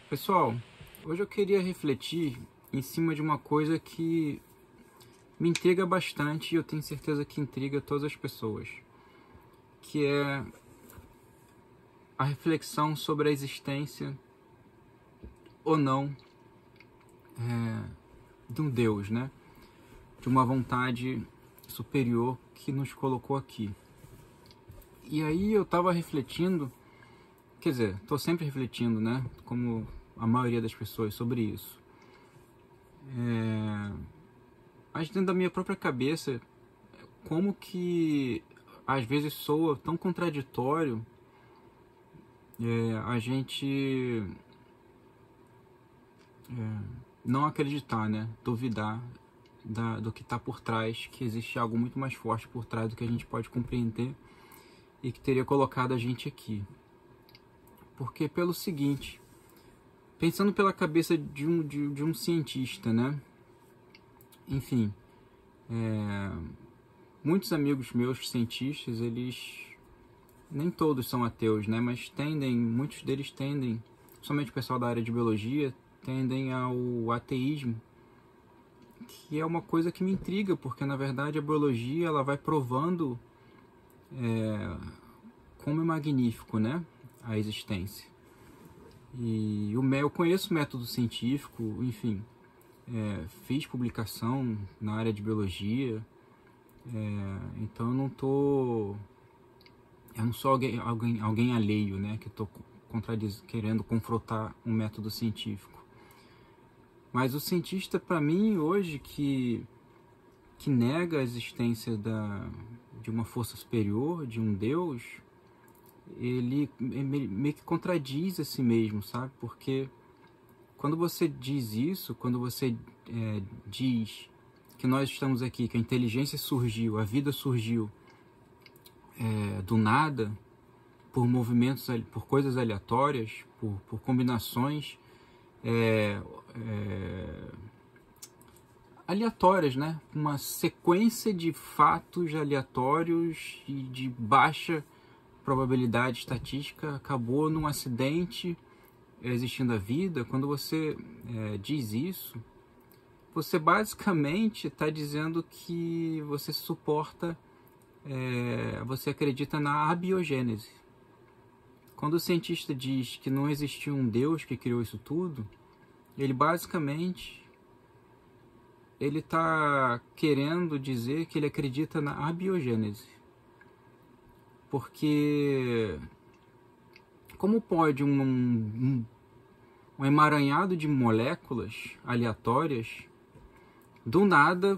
Pessoal, hoje eu queria refletir em cima de uma coisa que me intriga bastante e eu tenho certeza que intriga todas as pessoas, que é a reflexão sobre a existência ou não de um Deus, né? De uma vontade superior que nos colocou aqui. E aí eu estava refletindo, quer dizer, estou sempre refletindo, né? Como a maioria das pessoas sobre isso. Mas dentro da minha própria cabeça, como que às vezes soa tão contraditório a gente não acreditar, né? Duvidar do que está por trás, que existe algo muito mais forte por trás do que a gente pode compreender e que teria colocado a gente aqui. Porque pelo seguinte, pensando pela cabeça de um cientista, né? Enfim, muitos amigos meus cientistas, eles nem todos são ateus, né? Mas muitos deles tendem, somente o pessoal da área de biologia, tendem ao ateísmo, que é uma coisa que me intriga, porque na verdade a biologia ela vai provando como é magnífico, né? A existência. E eu conheço o método científico, enfim, fiz publicação na área de biologia, então eu não sou alguém alheio, né, que estou querendo confrontar um método científico. Mas o cientista, para mim, hoje, que nega a existência de uma força superior, de um Deus, ele meio que contradiz a si mesmo, sabe? Porque quando você diz isso, quando você diz que nós estamos aqui, que a inteligência surgiu, a vida surgiu do nada, por movimentos, por coisas aleatórias, por combinações aleatórias, né? Uma sequência de fatos aleatórios e de baixa probabilidade estatística acabou num acidente existindo a vida. Quando você diz isso, você basicamente está dizendo que você suporta, você acredita na abiogênese. Quando o cientista diz que não existiu um Deus que criou isso tudo, ele basicamente está querendo dizer que ele acredita na abiogênese. Porque como pode um emaranhado de moléculas aleatórias, do nada,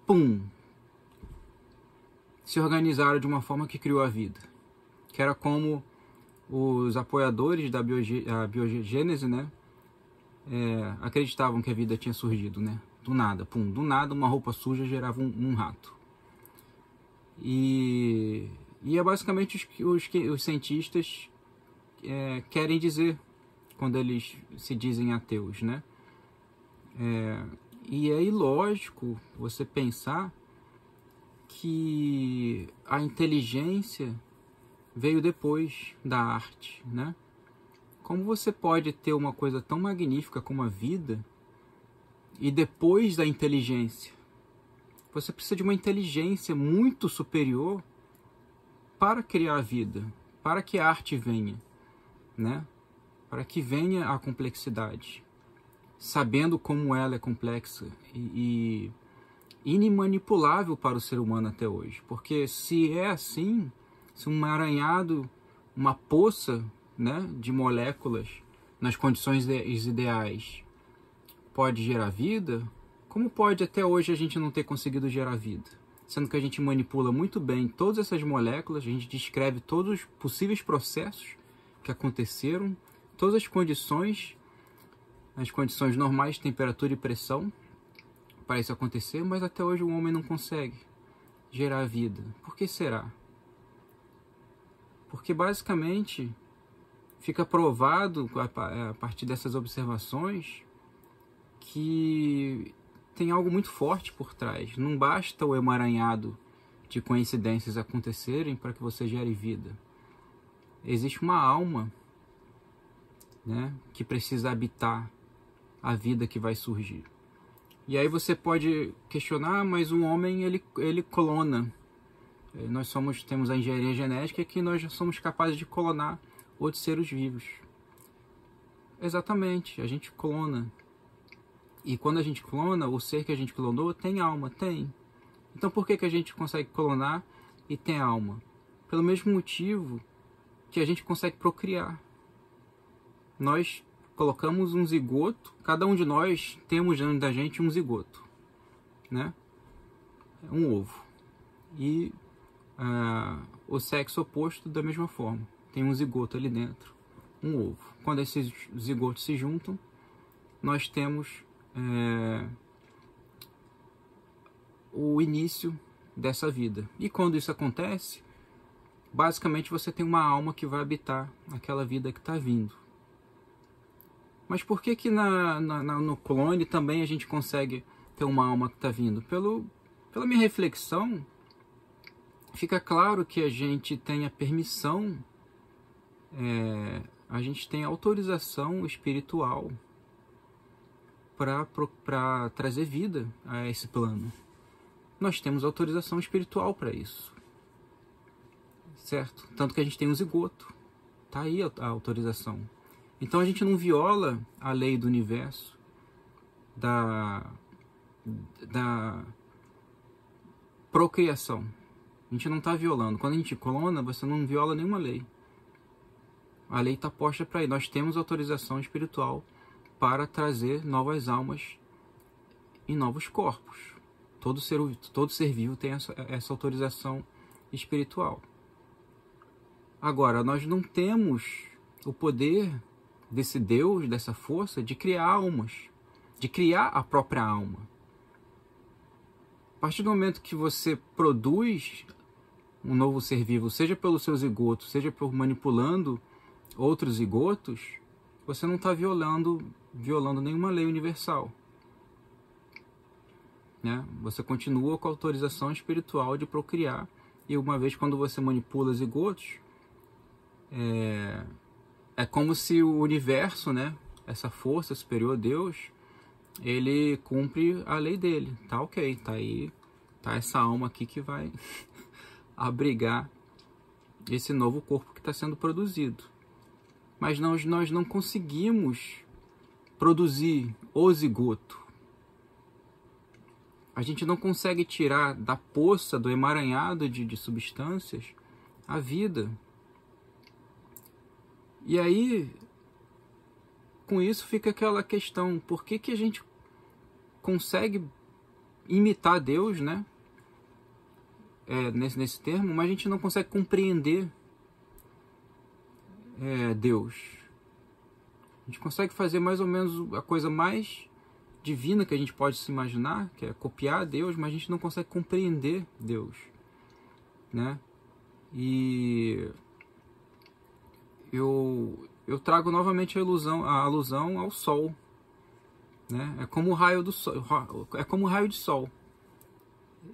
pum, se organizaram de uma forma que criou a vida? Que era como os apoiadores da biogênese, né, acreditavam que a vida tinha surgido, né? Do nada, pum, do nada uma roupa suja gerava um rato. E é basicamente os cientistas querem dizer quando eles se dizem ateus, né? E é ilógico você pensar que a inteligência veio depois da arte, né? Como você pode ter uma coisa tão magnífica como a vida e depois da inteligência? Você precisa de uma inteligência muito superior para criar a vida, para que a arte venha, né? Para que venha a complexidade, sabendo como ela é complexa e inimanipulável para o ser humano até hoje. Porque se é assim, se um emaranhado, uma poça, né, de moléculas nas condições ideais pode gerar vida, como pode até hoje a gente não ter conseguido gerar vida? Sendo que a gente manipula muito bem todas essas moléculas, a gente descreve todos os possíveis processos que aconteceram, todas as condições normais de temperatura e pressão para isso acontecer, mas até hoje o homem não consegue gerar vida. Por que será? Porque basicamente fica provado a partir dessas observações que tem algo muito forte por trás. Não basta o emaranhado de coincidências acontecerem para que você gere vida. Existe uma alma né, que precisa habitar a vida que vai surgir. E aí você pode questionar, mas um homem ele clona. Nós temos a engenharia genética que nós já somos capazes de clonar outros seres vivos. Exatamente, a gente clona. E quando a gente clona, o ser que a gente clonou tem alma? Tem. Então por que a gente consegue clonar e tem alma? Pelo mesmo motivo que a gente consegue procriar. Nós colocamos um zigoto, cada um de nós temos dentro da gente um zigoto, né? Um ovo. E o sexo oposto da mesma forma. Tem um zigoto ali dentro, um ovo. Quando esses zigotos se juntam, nós temos o início dessa vida. E quando isso acontece, basicamente você tem uma alma que vai habitar aquela vida que está vindo. Mas por que no clone também a gente consegue ter uma alma que está vindo? Pela minha reflexão, fica claro que a gente tem a permissão, a gente tem autorização espiritual para trazer vida a esse plano. Nós temos autorização espiritual para isso, certo? Tanto que a gente tem um zigoto, tá aí a autorização. Então a gente não viola a lei do universo, da procriação. A gente não está violando. Quando a gente clona, você não viola nenhuma lei. A lei está posta para aí. Nós temos autorização espiritual para trazer novas almas em novos corpos. Todo ser vivo tem essa autorização espiritual. Agora, nós não temos o poder desse Deus, dessa força, de criar almas, de criar a própria alma. A partir do momento que você produz um novo ser vivo, seja pelo seu zigoto, seja por manipulando outros zigotos, você não está violando nenhuma lei universal, né? Você continua com a autorização espiritual de procriar, e uma vez quando você manipula zigotos, é como se o universo, né, essa força superior a Deus, ele cumpre a lei dele. Tá ok, tá aí, tá essa alma aqui que vai abrigar esse novo corpo que está sendo produzido. Mas nós não conseguimos produzir o zigoto. A gente não consegue tirar da poça, do emaranhado de substâncias, a vida. E aí, com isso fica aquela questão, por que a gente consegue imitar Deus, né? Nesse termo, mas a gente não consegue compreender Deus. A gente consegue fazer mais ou menos a coisa mais divina que a gente pode se imaginar, que é copiar Deus, mas a gente não consegue compreender Deus, né? E eu trago novamente a alusão ao Sol, né? É como o raio do Sol, é como o raio de Sol.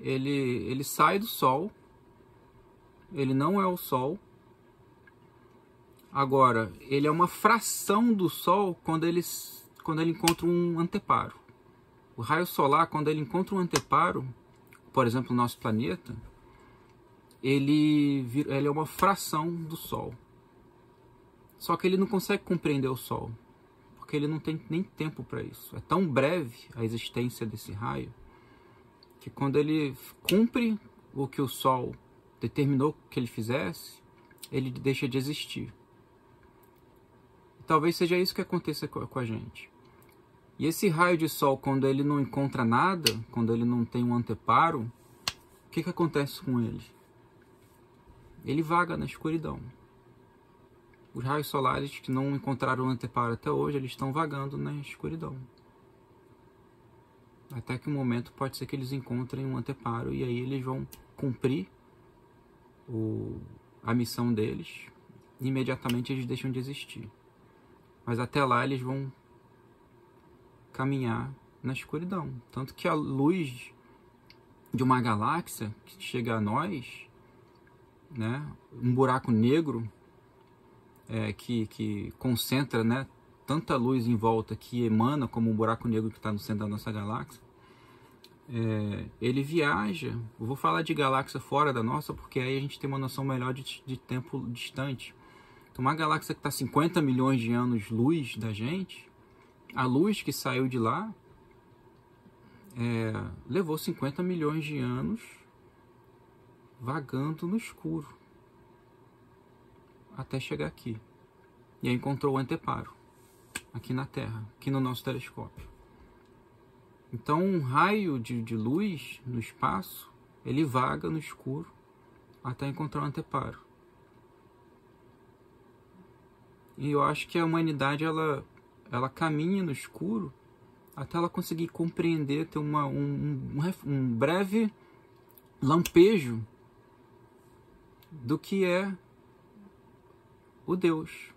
Ele sai do Sol, ele não é o Sol. Agora, ele é uma fração do Sol quando ele encontra um anteparo. O raio solar, quando ele encontra um anteparo, por exemplo, o nosso planeta, ele é uma fração do Sol. Só que ele não consegue compreender o Sol, porque ele não tem nem tempo para isso. É tão breve a existência desse raio, que quando ele cumpre o que o Sol determinou que ele fizesse, ele deixa de existir. Talvez seja isso que aconteça com a gente. E esse raio de Sol, quando ele não encontra nada, quando ele não tem um anteparo, o que acontece com ele? Ele vaga na escuridão. Os raios solares que não encontraram um anteparo até hoje, eles estão vagando na escuridão. Até que um momento pode ser que eles encontrem um anteparo e aí eles vão cumprir a missão deles e imediatamente eles deixam de existir. Mas até lá eles vão caminhar na escuridão. Tanto que a luz de uma galáxia que chega a nós, né, um buraco negro que concentra, né, tanta luz em volta que emana como um buraco negro que está no centro da nossa galáxia, ele viaja. Eu vou falar de galáxia fora da nossa, porque aí a gente tem uma noção melhor de tempo distante. Então, uma galáxia que está a 50 milhões de anos-luz da gente, a luz que saiu de lá levou 50 milhões de anos vagando no escuro até chegar aqui. E aí encontrou o anteparo aqui na Terra, aqui no nosso telescópio. Então, um raio de luz no espaço, ele vaga no escuro até encontrar o anteparo. E eu acho que a humanidade, ela caminha no escuro até ela conseguir compreender, ter um breve lampejo do que é o Deus.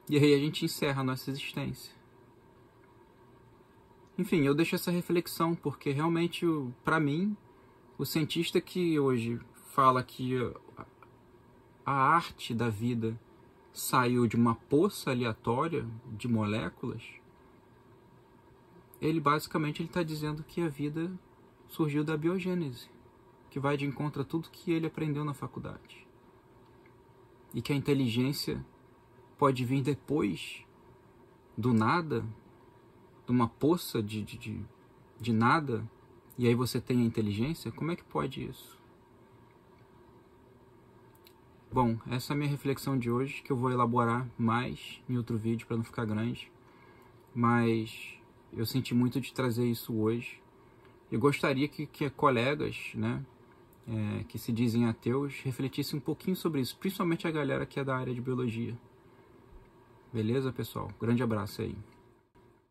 E aí a gente encerra a nossa existência. Enfim, eu deixo essa reflexão, porque realmente, para mim, o cientista que hoje fala que a arte da vida saiu de uma poça aleatória de moléculas, ele basicamente está dizendo que a vida surgiu da biogênese, que vai de encontro a tudo que ele aprendeu na faculdade. E que a inteligência pode vir depois do nada, de uma poça de nada, e aí você tem a inteligência. Como é que pode isso? Bom, essa é a minha reflexão de hoje, que eu vou elaborar mais em outro vídeo para não ficar grande. Mas eu senti muito de trazer isso hoje. Eu gostaria que colegas, né, que se dizem ateus, refletissem um pouquinho sobre isso, principalmente a galera que é da área de biologia. Beleza, pessoal? Grande abraço aí.